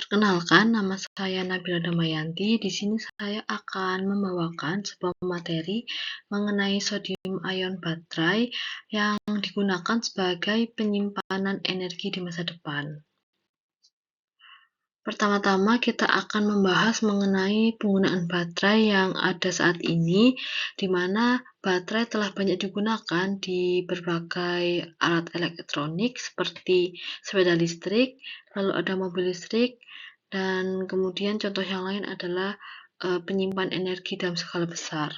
Perkenalkan, nama saya Nabila Damayanti. Di sini saya akan membawakan sebuah materi mengenai sodium ion baterai yang digunakan sebagai penyimpanan energi di masa depan. Pertama-tama kita akan membahas mengenai penggunaan baterai yang ada saat ini, di mana baterai telah banyak digunakan di berbagai alat elektronik seperti sepeda listrik, lalu ada mobil listrik, dan kemudian contoh yang lain adalah penyimpan energi dalam skala besar.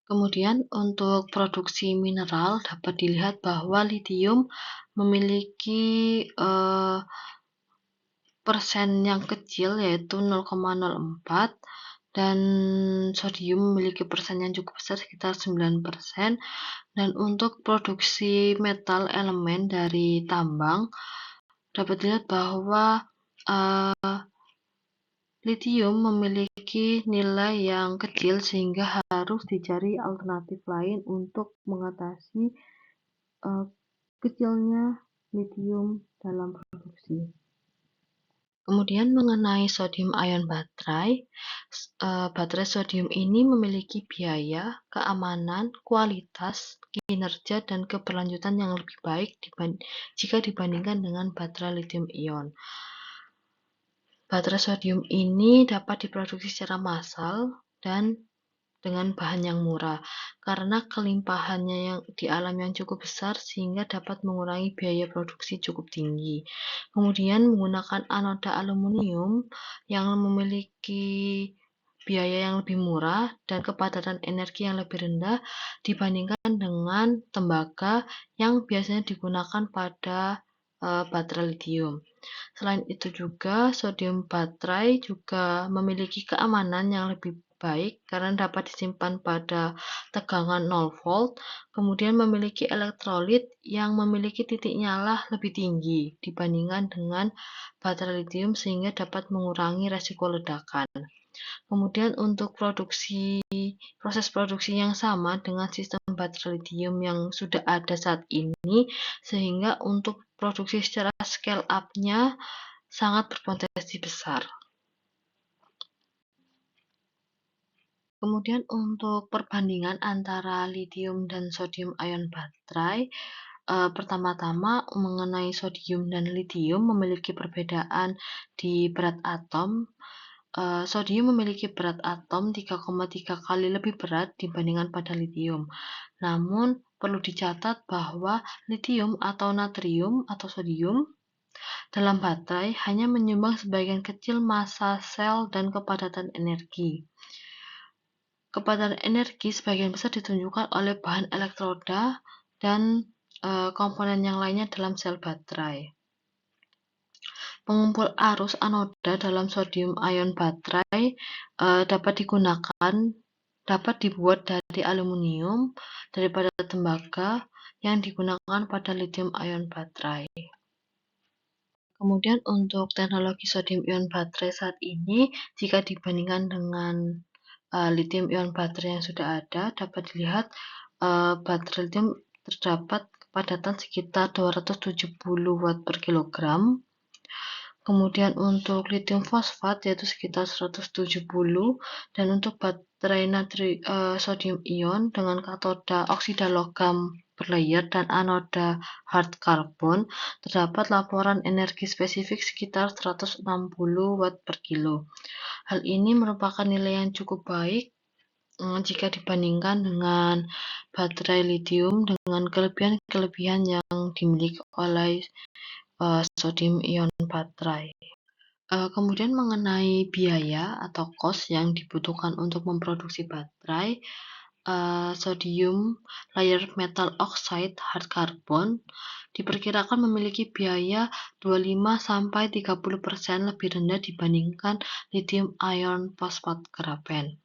Kemudian untuk produksi mineral dapat dilihat bahwa litium memiliki persen yang kecil yaitu 0,04 dan sodium memiliki persen yang cukup besar sekitar 9%, dan untuk produksi metal elemen dari tambang dapat dilihat bahwa litium memiliki nilai yang kecil sehingga harus dicari alternatif lain untuk mengatasi kecilnya litium dalam produksi. Kemudian mengenai sodium ion baterai, baterai sodium ini memiliki biaya, keamanan, kualitas, kinerja, dan keberlanjutan yang lebih baik jika dibandingkan dengan baterai lithium ion. Baterai sodium ini dapat diproduksi secara massal dan dengan bahan yang murah, karena kelimpahannya yang di alam yang cukup besar sehingga dapat mengurangi biaya produksi cukup tinggi. Kemudian menggunakan anoda aluminium yang memiliki biaya yang lebih murah dan kepadatan energi yang lebih rendah dibandingkan dengan tembaga yang biasanya digunakan pada baterai lithium. Selain itu juga, sodium baterai juga memiliki keamanan yang lebih baik karena dapat disimpan pada tegangan 0 volt, kemudian memiliki elektrolit yang memiliki titik nyala lebih tinggi dibandingkan dengan baterai lithium sehingga dapat mengurangi resiko ledakan. Kemudian untuk proses produksi yang sama dengan sistem baterai lithium yang sudah ada saat ini, sehingga untuk produksi secara scale up-nya sangat berpotensi besar. Kemudian untuk perbandingan antara litium dan sodium ion baterai, pertama-tama mengenai sodium dan litium memiliki perbedaan di berat atom. Sodium memiliki berat atom 3,3 kali lebih berat dibandingkan pada litium. Namun, perlu dicatat bahwa litium atau natrium atau sodium dalam baterai hanya menyumbang sebagian kecil massa sel dan kepadatan energi. Kepadatan energi sebagian besar ditunjukkan oleh bahan elektroda dan komponen yang lainnya dalam sel baterai. Pengumpul arus anoda dalam sodium ion baterai dapat dibuat dari aluminium daripada tembaga yang digunakan pada lithium ion baterai. Kemudian untuk teknologi sodium ion baterai saat ini, jika dibandingkan dengan lithium ion baterai yang sudah ada, dapat dilihat baterai lithium terdapat kepadatan sekitar 270 Watt per kilogram. Kemudian untuk lithium fosfat yaitu sekitar 170, dan untuk baterai sodium ion dengan katoda oksida logam berlayer dan anoda hard carbon terdapat laporan energi spesifik sekitar 160 Watt per kilo. Hal ini merupakan nilai yang cukup baik jika dibandingkan dengan baterai litium dengan kelebihan-kelebihan yang dimiliki oleh sodium ion baterai. Kemudian mengenai biaya atau cost yang dibutuhkan untuk memproduksi baterai, sodium layer metal oxide hard carbon diperkirakan memiliki biaya 25-30% lebih rendah dibandingkan lithium ion fosfat grafen.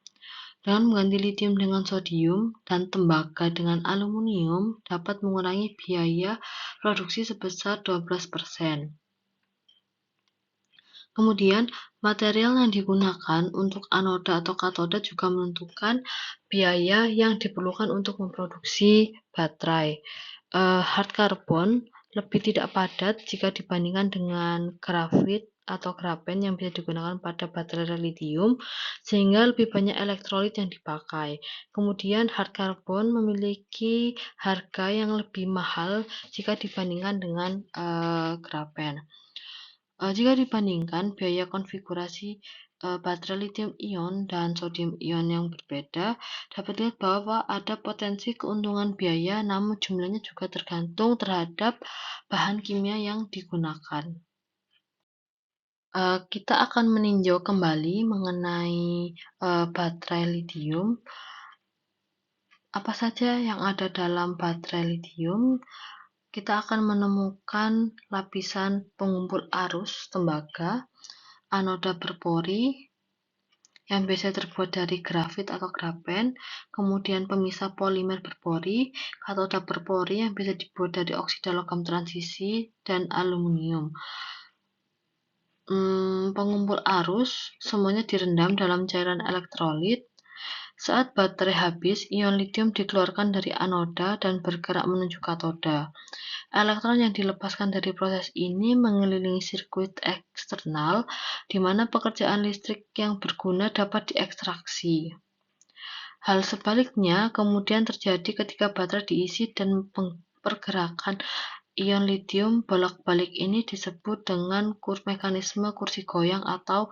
Dengan mengganti litium dengan sodium dan tembaga dengan aluminium dapat mengurangi biaya produksi sebesar 12%. Kemudian, material yang digunakan untuk anoda atau katoda juga menentukan biaya yang diperlukan untuk memproduksi baterai. Hard carbon lebih tidak padat jika dibandingkan dengan grafit atau grafen yang bisa digunakan pada baterai litium, sehingga lebih banyak elektrolit yang dipakai. Kemudian hard carbon memiliki harga yang lebih mahal jika dibandingkan dengan grafen. Jika dibandingkan biaya konfigurasi baterai lithium ion dan sodium ion yang berbeda, dapat dilihat bahwa ada potensi keuntungan biaya, namun jumlahnya juga tergantung terhadap bahan kimia yang digunakan. Kita akan meninjau kembali mengenai baterai litium. Apa saja yang ada dalam baterai litium? Kita akan menemukan lapisan pengumpul arus tembaga, anoda berpori yang biasa terbuat dari grafit atau grafen, kemudian pemisah polimer berpori, katoda berpori yang bisa dibuat dari oksida logam transisi, dan aluminium. Pengumpul arus semuanya direndam dalam cairan elektrolit. Saat baterai habis, ion litium dikeluarkan dari anoda dan bergerak menuju katoda. Elektron yang dilepaskan dari proses ini mengelilingi sirkuit eksternal, di mana pekerjaan listrik yang berguna dapat diekstraksi. Hal sebaliknya kemudian terjadi ketika baterai diisi dan pergerakan ion litium bolak-balik ini disebut dengan mekanisme kursi goyang atau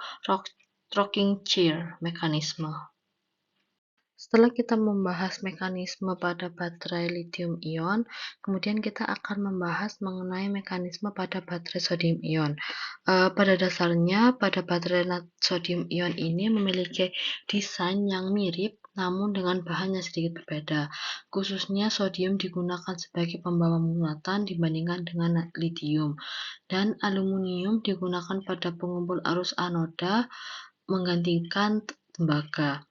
rocking chair mekanisme. Setelah kita membahas mekanisme pada baterai lithium ion, kemudian kita akan membahas mengenai mekanisme pada baterai sodium ion. Pada dasarnya, pada baterai sodium ion ini memiliki desain yang mirip, namun dengan bahan yang sedikit berbeda. Khususnya sodium digunakan sebagai pembawa muatan dibandingkan dengan litium, dan aluminium digunakan pada pengumpul arus anoda menggantikan tembaga.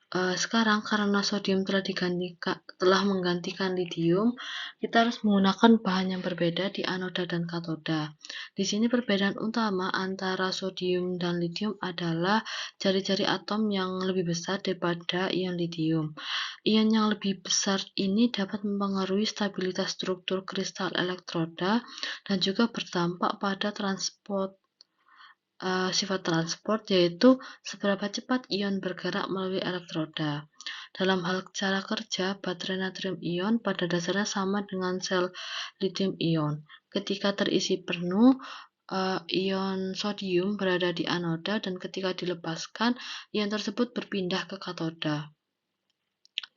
Sekarang karena sodium telah menggantikan litium, kita harus menggunakan bahan yang berbeda di anoda dan katoda. Di sini perbedaan utama antara sodium dan litium adalah jari-jari atom yang lebih besar daripada ion litium. Ion yang lebih besar ini dapat mempengaruhi stabilitas struktur kristal elektroda dan juga berdampak pada transport sifat transport, yaitu seberapa cepat ion bergerak melalui elektroda. Dalam hal cara kerja, baterai natrium ion pada dasarnya sama dengan sel lithium ion. Ketika terisi penuh, ion sodium berada di anoda, dan ketika dilepaskan, ion tersebut berpindah ke katoda,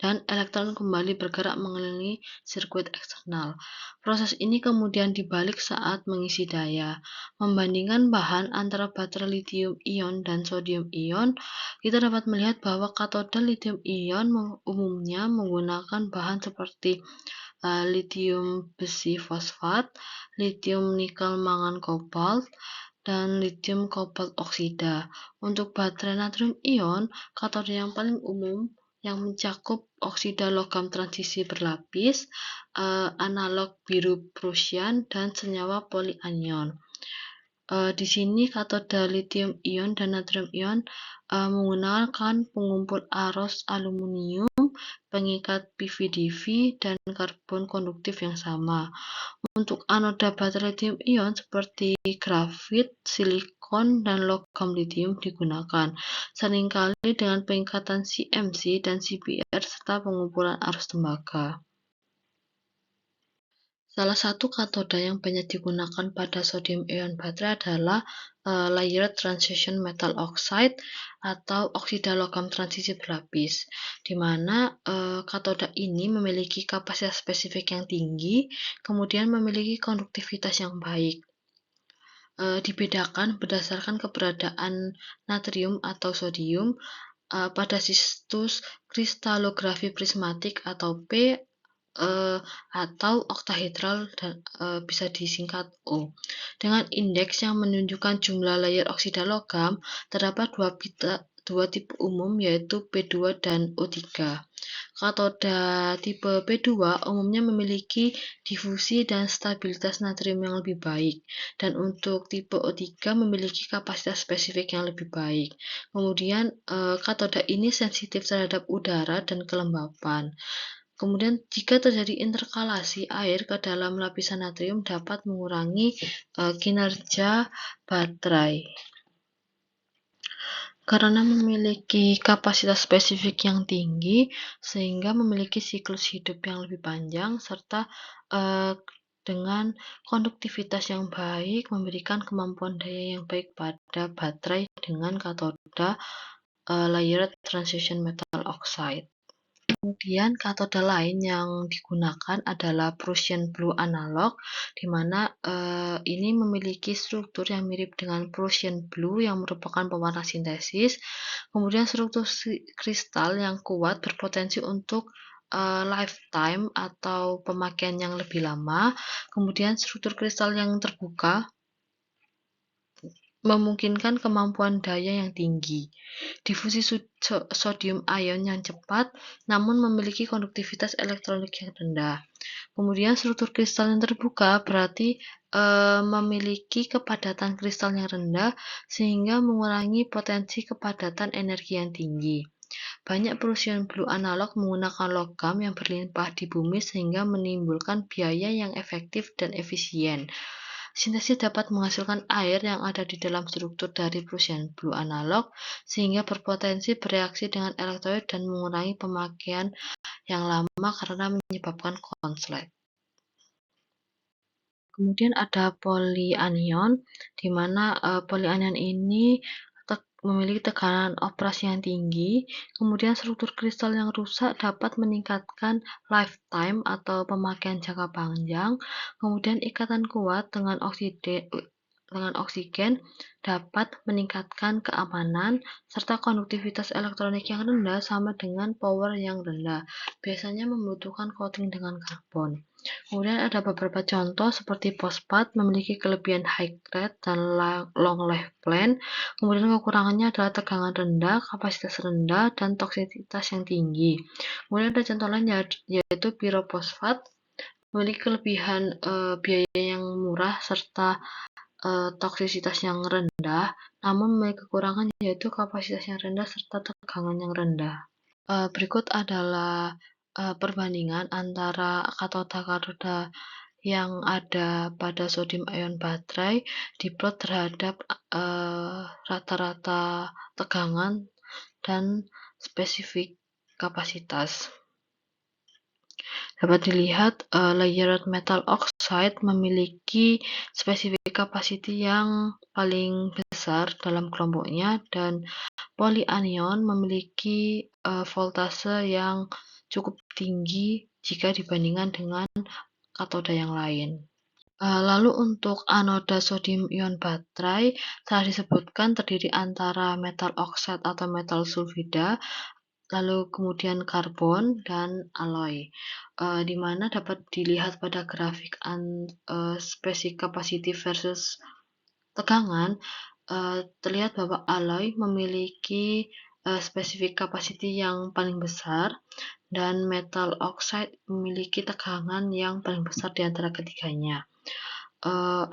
dan elektron kembali bergerak mengelilingi sirkuit eksternal. Proses ini kemudian dibalik saat mengisi daya. Membandingkan bahan antara baterai lithium ion dan sodium ion, kita dapat melihat bahwa katoda lithium ion umumnya menggunakan bahan seperti lithium besi fosfat, lithium nikel mangan kobalt, dan lithium kobalt oksida. Untuk baterai natrium ion, katoda yang paling umum yang mencakup oksida logam transisi berlapis, analog biru Prussian, dan senyawa polianion. Di sini katoda lithium ion dan natrium ion menggunakan pengumpul aros aluminium, pengikat PVDV, dan karbon konduktif yang sama. Untuk anoda baterai lithium ion seperti grafit, silikon, dan logam lithium digunakan, seringkali dengan pengikatan CMC dan CBR serta pengumpulan arus tembaga. Salah satu katoda yang banyak digunakan pada sodium ion baterai adalah layered transition metal oxide atau oksida logam transisi berlapis, di mana katoda ini memiliki kapasitas spesifik yang tinggi, kemudian memiliki konduktivitas yang baik. Dibedakan berdasarkan keberadaan natrium atau sodium pada situs kristalografi prismatik atau P, atau oktahedral, dan bisa disingkat O. Dengan indeks yang menunjukkan jumlah layer oksida logam, terdapat dua tipe umum, yaitu P2 dan O3. Katoda tipe P2 umumnya memiliki difusi dan stabilitas natrium yang lebih baik, dan untuk tipe O3 memiliki kapasitas spesifik yang lebih baik. Kemudian katoda ini sensitif terhadap udara dan kelembapan. Kemudian jika terjadi interkalasi air ke dalam lapisan natrium dapat mengurangi kinerja baterai. Karena memiliki kapasitas spesifik yang tinggi, sehingga memiliki siklus hidup yang lebih panjang, serta dengan konduktivitas yang baik, memberikan kemampuan daya yang baik pada baterai dengan katoda layered transition metal oxide. Kemudian katoda lain yang digunakan adalah Prussian blue analog, di mana ini memiliki struktur yang mirip dengan Prussian blue yang merupakan pewarna sintesis. Kemudian struktur kristal yang kuat berpotensi untuk lifetime atau pemakaian yang lebih lama. Kemudian struktur kristal yang terbuka memungkinkan kemampuan daya yang tinggi, difusi sodium ion yang cepat, namun memiliki konduktivitas elektronik yang rendah. Kemudian struktur kristal yang terbuka berarti memiliki kepadatan kristal yang rendah, sehingga mengurangi potensi kepadatan energi yang tinggi. Banyak Prussian blue analog menggunakan logam yang berlimpah di bumi sehingga menimbulkan biaya yang efektif dan efisien. Sintesis dapat menghasilkan air yang ada di dalam struktur dari Prussian blue analog, sehingga berpotensi bereaksi dengan elektrolit dan mengurangi pemakaian yang lama karena menyebabkan konslet. Kemudian ada polyanion, di mana polyanion ini memiliki tekanan operasi yang tinggi. Kemudian struktur kristal yang rusak dapat meningkatkan lifetime atau pemakaian jangka panjang. Kemudian ikatan kuat dengan oksigen dapat meningkatkan keamanan, serta konduktivitas elektronik yang rendah sama dengan power yang rendah. Biasanya membutuhkan coating dengan karbon. Kemudian ada beberapa contoh seperti fosfat memiliki kelebihan high rate dan long lifespan. Kemudian kekurangannya adalah tegangan rendah, kapasitas rendah, dan toksisitas yang tinggi. Kemudian ada contoh lain yaitu pirofosfat memiliki kelebihan biaya yang murah serta toksisitas yang rendah, namun memiliki kekurangan yaitu kapasitas yang rendah serta tegangan yang rendah. Berikut adalah perbandingan antara katoda yang ada pada sodium ion baterai diplot terhadap rata-rata tegangan dan spesifik kapasitas. Dapat dilihat, layered metal oxide memiliki spesifik kapasiti yang paling besar dalam kelompoknya, dan polyanion memiliki voltase yang cukup tinggi jika dibandingkan dengan katoda yang lain. Lalu untuk anoda sodium ion baterai telah disebutkan terdiri antara metal oxide atau metal sulfida, lalu kemudian karbon dan alloy, di mana dapat dilihat pada grafik spesifik kapasitif versus tegangan, terlihat bahwa alloy memiliki spesifik kapasiti yang paling besar dan metal oxide memiliki tegangan yang paling besar di antara ketiganya.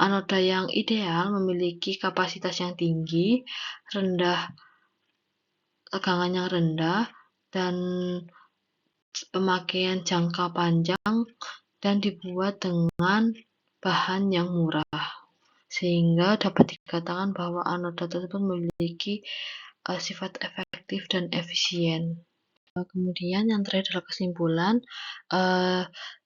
Anoda yang ideal memiliki kapasitas yang tinggi, tegangan yang rendah, dan pemakaian jangka panjang, dan dibuat dengan bahan yang murah, sehingga dapat dikatakan bahwa anoda tersebut memiliki sifat efektif dan efisien. Kemudian yang terakhir adalah kesimpulan,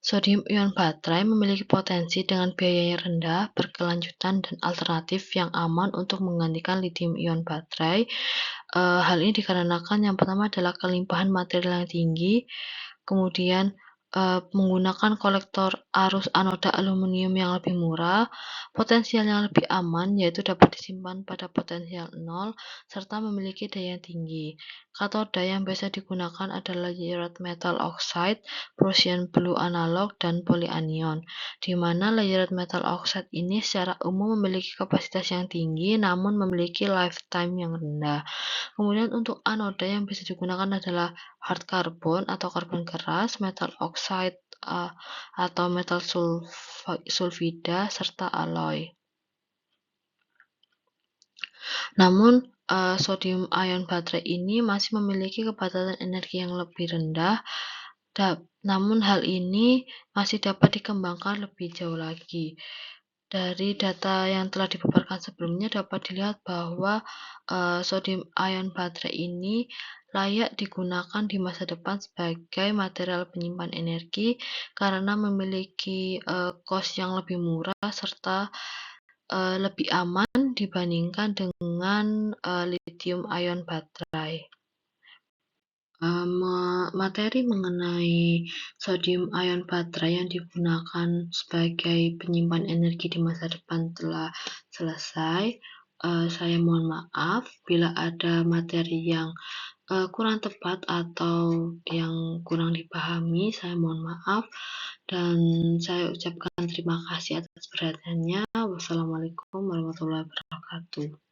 sodium ion baterai memiliki potensi dengan biaya yang rendah, berkelanjutan, dan alternatif yang aman untuk menggantikan lithium ion baterai. Hal ini dikarenakan yang pertama adalah kelimpahan material yang tinggi, kemudian menggunakan kolektor arus anoda aluminium yang lebih murah, potensial yang lebih aman yaitu dapat disimpan pada potensial 0, serta memiliki daya yang tinggi. Katoda yang biasa digunakan adalah layered metal oxide, Prussian blue analog, dan polyanion, di mana layered metal oxide ini secara umum memiliki kapasitas yang tinggi namun memiliki lifetime yang rendah. Kemudian untuk anoda yang bisa digunakan adalah hard carbon atau karbon keras, metal oxide atau metal sulfida, serta alloy. Namun, sodium ion baterai ini masih memiliki kepadatan energi yang lebih rendah, namun hal ini masih dapat dikembangkan lebih jauh lagi. Dari data yang telah dipaparkan sebelumnya dapat dilihat bahwa sodium ion baterai ini layak digunakan di masa depan sebagai material penyimpan energi karena memiliki cost yang lebih murah serta lebih aman dibandingkan dengan lithium ion baterai. Materi mengenai sodium ion baterai yang digunakan sebagai penyimpan energi di masa depan telah selesai. Saya mohon maaf bila ada materi yang kurang tepat atau yang kurang dipahami, saya mohon maaf, dan saya ucapkan terima kasih atas perhatiannya. Wassalamualaikum warahmatullahi wabarakatuh.